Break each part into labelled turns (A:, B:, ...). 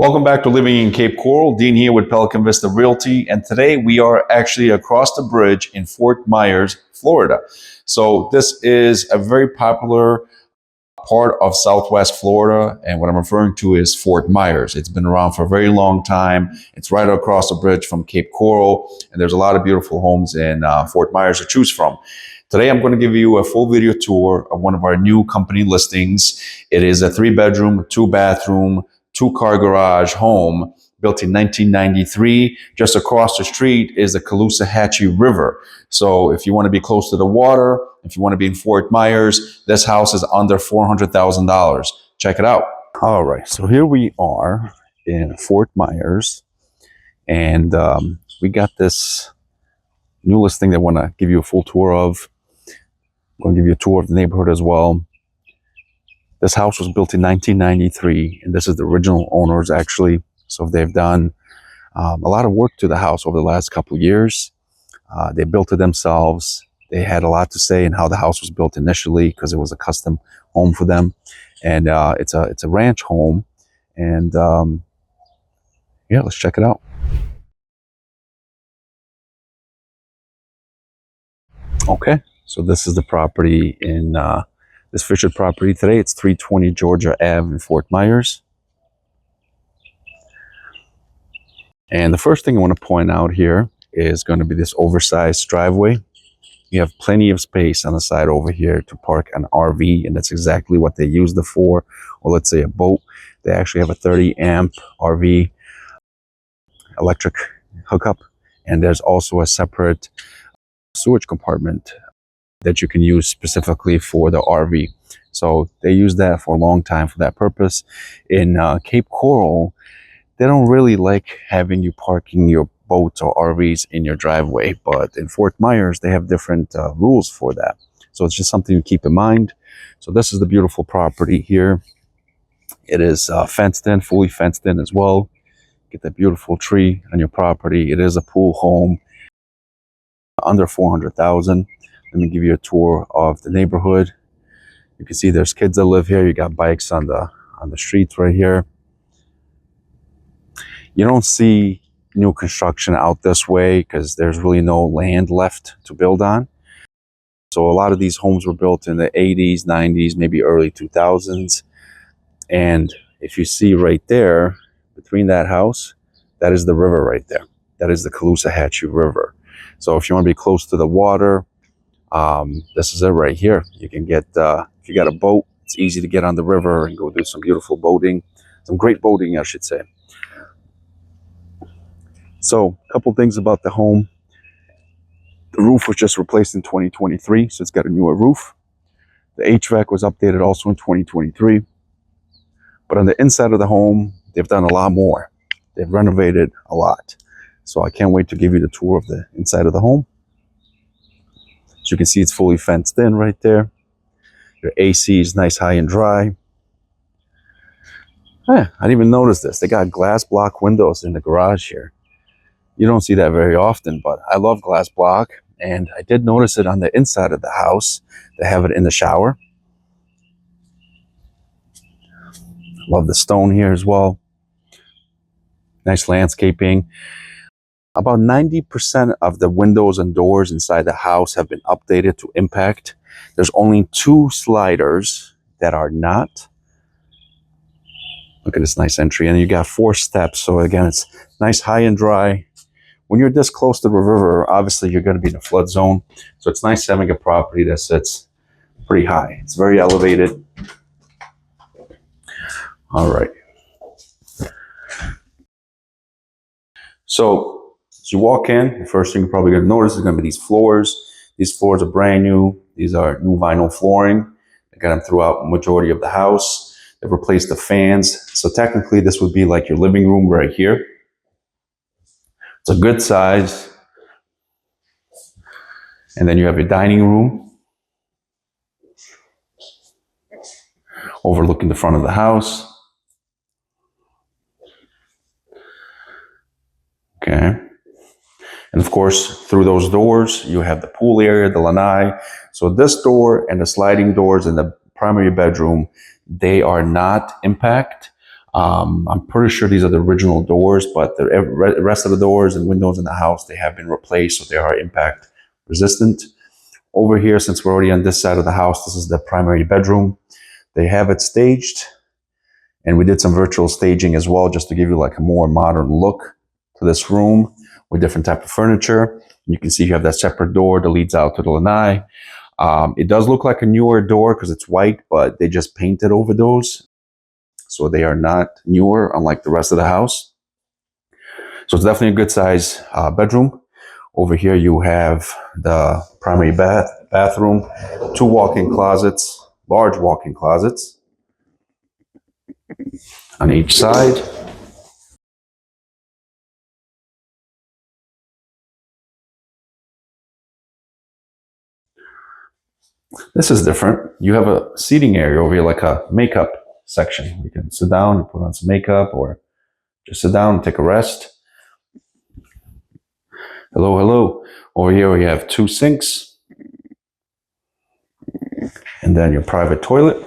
A: Welcome back to Living in Cape Coral. Dean here with Pelican Vista Realty, and today we are actually across the bridge in Fort Myers, Florida. So this is a very popular part of Southwest Florida, and what I'm referring to is Fort Myers. It's been around for a very long time. It's right across the bridge from Cape Coral, and there's a lot of beautiful homes in Fort Myers to choose from. Today, I'm going to give you a full video tour of one of our new company listings. It is a 3-bedroom, 2-bathroom, 2-car garage home built in 1993. Just across the street is the Caloosahatchee River. So if you want to be close to the water, if you want to be in Fort Myers, this house is under $400,000. Check it out. All right, so here we are in Fort Myers, and we got this new listing that I want to give you a full tour of. I'm going to give you a tour of the neighborhood as well. This house was built in 1993, and this is the original owners, actually. So they've done a lot of work to the house over the last couple of years. They built it themselves. They had a lot to say in how the house was built initially because it was a custom home for them. And it's a ranch home. And yeah, let's check it out. Okay, so this is the property in this featured property today. It's 320 Georgia Ave in Fort Myers. And the first thing I want to point out here is going to be this oversized driveway. You have plenty of space on the side over here to park an RV, and that's exactly what they used it for, or let's say a boat. They actually have a 30-amp RV electric hookup, and there's also a separate sewage compartment that you can use specifically for the RV. So they use that for a long time for that purpose. In Cape Coral, they don't really like having you parking your boats or RVs in your driveway, but in Fort Myers, they have different rules for that. So it's just something to keep in mind. So this is the beautiful property here. It is fenced in, fully fenced in as well. Get that beautiful tree on your property. It is a pool home, under $400,000. Let me give you a tour of the neighborhood. You can see there's kids that live here. You got bikes on the streets right here. You don't see new construction out this way because there's really no land left to build on. So a lot of these homes were built in the 80s, 90s, maybe early 2000s. And if you see right there, between that house, that is the river right there. That is the Caloosahatchee River. So if you want to be close to the water, this is it right here. You can get, if you got a boat, it's easy to get on the river and go do some beautiful boating, some great boating, I should say. So a couple things about the home. The roof was just replaced in 2023, so it's got a newer roof. The HVAC was updated also in 2023. But on the inside of the home, they've done a lot more. They've renovated a lot. So I can't wait to give you the tour of the inside of the home. As you can see, it's fully fenced in right there. Your AC is nice, high and dry. I didn't even notice this. They got glass block windows in the garage here. You don't see that very often, but I love glass block. And I did notice it on the inside of the house. They have it in the shower. Love the stone here as well. Nice landscaping. About 90% of the windows and doors inside the house have been updated to impact. There's only 2 sliders that are not. Look at this nice entry. And you got 4 steps. So again, it's nice, high and dry. When you're this close to the river, obviously you're going to be in a flood zone. So it's nice having a property that sits pretty high. It's very elevated. All right. So as you walk in, the first thing you're probably going to notice is going to be these floors. These floors are brand new. These are new vinyl flooring. They got them throughout the majority of the house. They've replaced the fans. So technically this would be like your living room right here. It's a good size. And then you have your dining room overlooking the front of the house. Okay. And of course, through those doors, you have the pool area, the lanai. So this door and the sliding doors in the primary bedroom, they are not impact. I'm pretty sure these are the original doors, but the rest of the doors and windows in the house, they have been replaced, so they are impact resistant. Over here, since we're already on this side of the house, this is the primary bedroom. They have it staged, and we did some virtual staging as well, just to give you like a more modern look to this room with different type of furniture. You can see you have that separate door that leads out to the lanai. It does look like a newer door because it's white, but they just painted over those. So they are not newer, unlike the rest of the house. So it's definitely a good size bedroom. Over here you have the primary bathroom, two walk-in closets, large walk-in closets on each side. This is different. You have a seating area over here, like a makeup section. You can sit down and put on some makeup, or just sit down and take a rest. Hello, hello. Over here we have two sinks, and then your private toilet.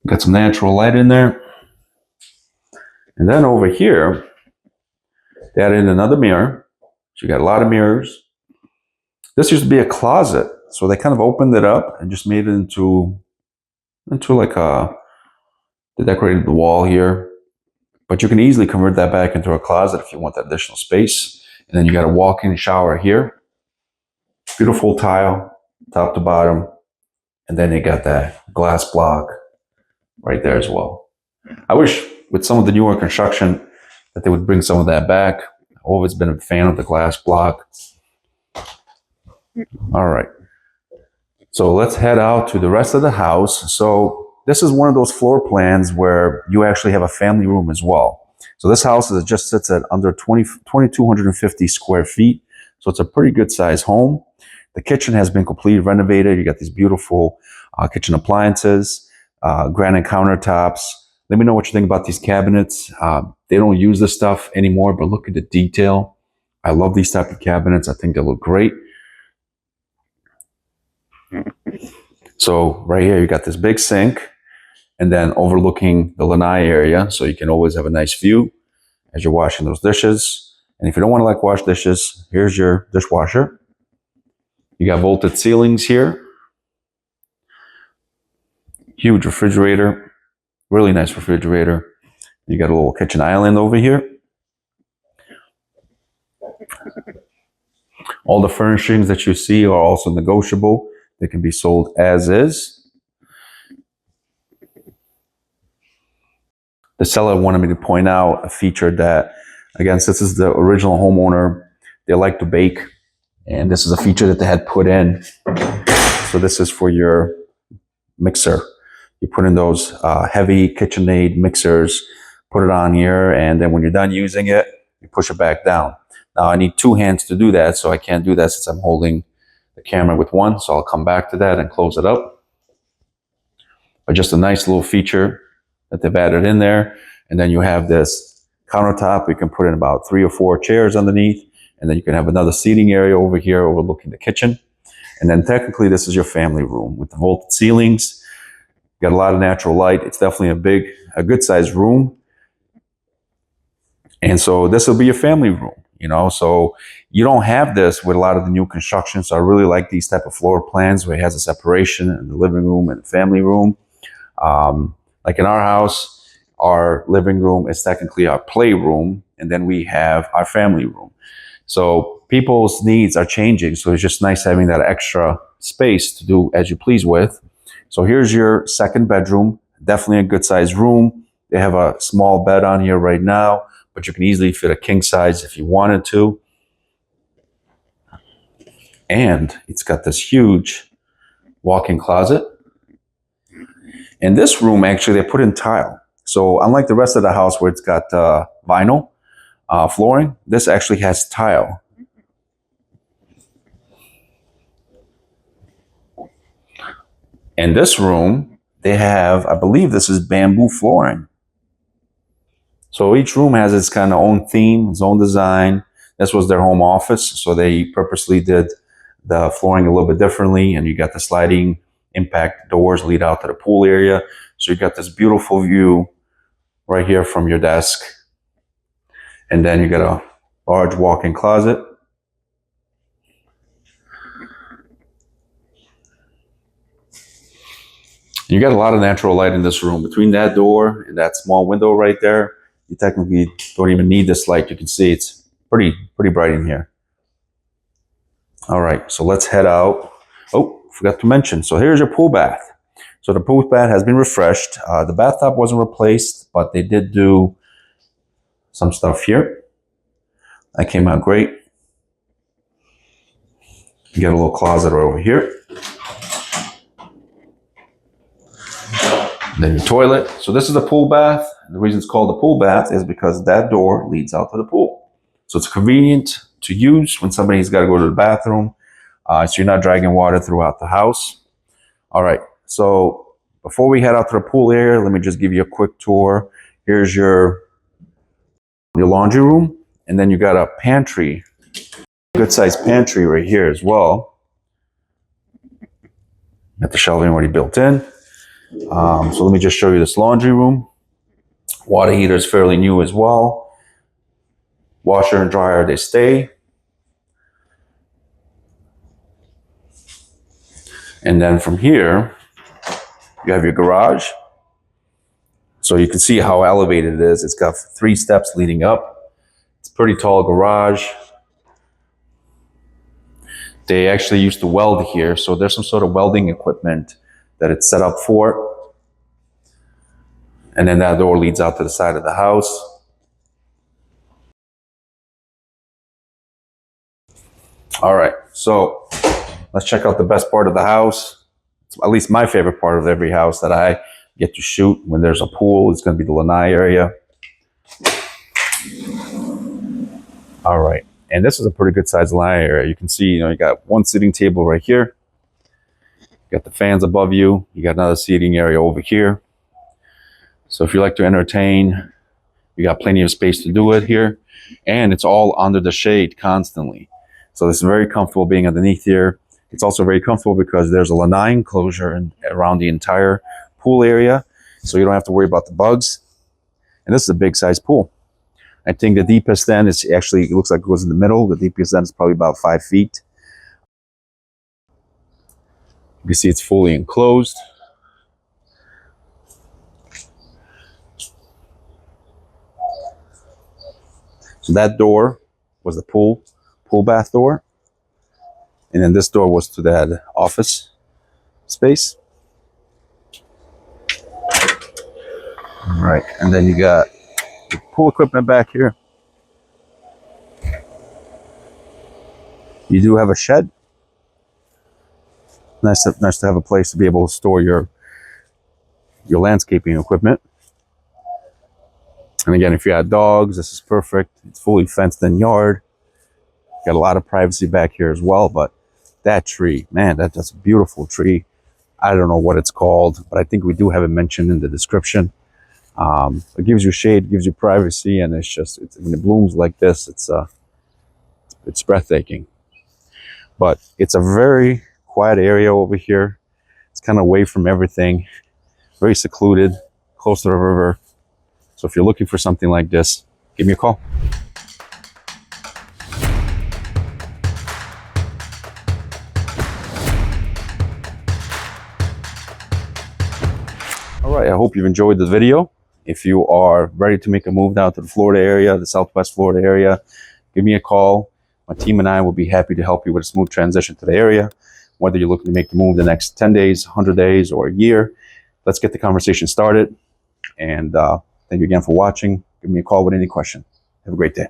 A: Got some natural light in there. And then over here, they added in another mirror. So you got a lot of mirrors. This used to be a closet, so they kind of opened it up and just made it into like they decorated the wall here. But you can easily convert that back into a closet if you want that additional space. And then you got a walk-in shower here. Beautiful tile, top to bottom. And then you got that glass block right there as well. I wish with some of the newer construction that they would bring some of that back. I've always been a fan of the glass block. All right. So let's head out to the rest of the house. So this is one of those floor plans where you actually have a family room as well. So this house just sits at under 2,250 square feet. So it's a pretty good size home. The kitchen has been completely renovated. You got these beautiful kitchen appliances, granite countertops. Let me know what you think about these cabinets. They don't use this stuff anymore, but look at the detail. I love these type of cabinets. I think they look great. So right here, you got this big sink, and then overlooking the lanai area, so you can always have a nice view as you're washing those dishes. And if you don't want to like wash dishes, here's your dishwasher. You got vaulted ceilings here. Huge refrigerator, really nice refrigerator. You got a little kitchen island over here. All the furnishings that you see are also negotiable. They can be sold as is. The seller wanted me to point out a feature that, again, since this is the original homeowner, they like to bake, and this is a feature that they had put in. So this is for your mixer. You put in those heavy KitchenAid mixers, put it on here, and then when you're done using it, you push it back down. Now I need two hands to do that, so I can't do that since I'm holding the camera with one, so I'll come back to that and close it up. But just a nice little feature that they've added in there. And then you have this countertop. You can put in about 3 or 4 chairs underneath. And then you can have another seating area over here overlooking the kitchen. And then technically this is your family room with the vaulted ceilings. You got a lot of natural light. It's definitely a good sized room. And so this will be your family room, you know. So you don't have this with a lot of the new construction. So I really like these type of floor plans where it has a separation in the living room and the family room. Like in our house, our living room is technically our playroom, and then we have our family room. So people's needs are changing, so it's just nice having that extra space to do as you please with. So here's your second bedroom, definitely a good sized room. They have a small bed on here right now, but you can easily fit a king size if you wanted to. And it's got this huge walk-in closet. In this room, actually, they put in tile. So unlike the rest of the house where it's got vinyl flooring, this actually has tile. In this room, they have, I believe this is bamboo flooring. So each room has its kind of own theme, its own design. This was their home office, so they purposely did the flooring a little bit differently, and you got the sliding impact doors lead out to the pool area. So you got this beautiful view right here from your desk. And then you got a large walk-in closet. You got a lot of natural light in this room. Between that door and that small window right there, you technically don't even need this light. You can see it's pretty bright in here. All right, so let's head out. Oh, forgot to mention. So here's your pool bath. So the pool bath has been refreshed. The bathtub wasn't replaced, but they did do some stuff here. That came out great. You got a little closet over here. Then your toilet. So this is the pool bath. The reason it's called the pool bath is because that door leads out to the pool. So it's convenient to use when somebody's got to go to the bathroom. So you're not dragging water throughout the house. All right. So before we head out to the pool area, let me just give you a quick tour. Here's your laundry room. And then you got a pantry. Good sized pantry right here as well. Got the shelving already built in. So let me just show you this laundry room. Water heater is fairly new as well. Washer and dryer, they stay. And then from here, you have your garage. So you can see how elevated it is. It's got 3 steps leading up. It's a pretty tall garage. They actually used to weld here. So there's some sort of welding equipment that it's set up for. And then that door leads out to the side of the house. All right, so let's check out the best part of the house. It's at least my favorite part of every house that I get to shoot when there's a pool. It's going to be the lanai area. All right, and this is a pretty good sized lanai area. You can see, you got one sitting table right here. You got the fans above you. You got another seating area over here. So if you like to entertain, you got plenty of space to do it here. And it's all under the shade constantly. So this is very comfortable being underneath here. It's also very comfortable because there's a lanai enclosure around the entire pool area. So you don't have to worry about the bugs. And this is a big size pool. I think the deepest end is actually, it looks like it goes in the middle. The deepest end is probably about 5 feet. You can see it's fully enclosed. So that door was the pool bath door. And then this door was to that office space. All right, and then you got the pool equipment back here. You do have a shed. Nice to have a place to be able to store your landscaping equipment. And again, if you had dogs, this is perfect. It's fully fenced in yard. Got a lot of privacy back here as well, but that tree, man, that's a beautiful tree. I don't know what it's called, but I think we do have it mentioned in the description. It gives you shade, gives you privacy, and when it blooms like this, it's breathtaking. But it's a very quiet area over here. It's kind of away from everything, very secluded, close to the river. So if you're looking for something like this, give me a call. All right, I hope you've enjoyed the video. If you are ready to make a move down to the Florida area, the Southwest Florida area, give me a call. My team and I will be happy to help you with a smooth transition to the area. Whether you're looking to make the move the next 10 days, 100 days, or a year, let's get the conversation started. And thank you again for watching. Give me a call with any question. Have a great day.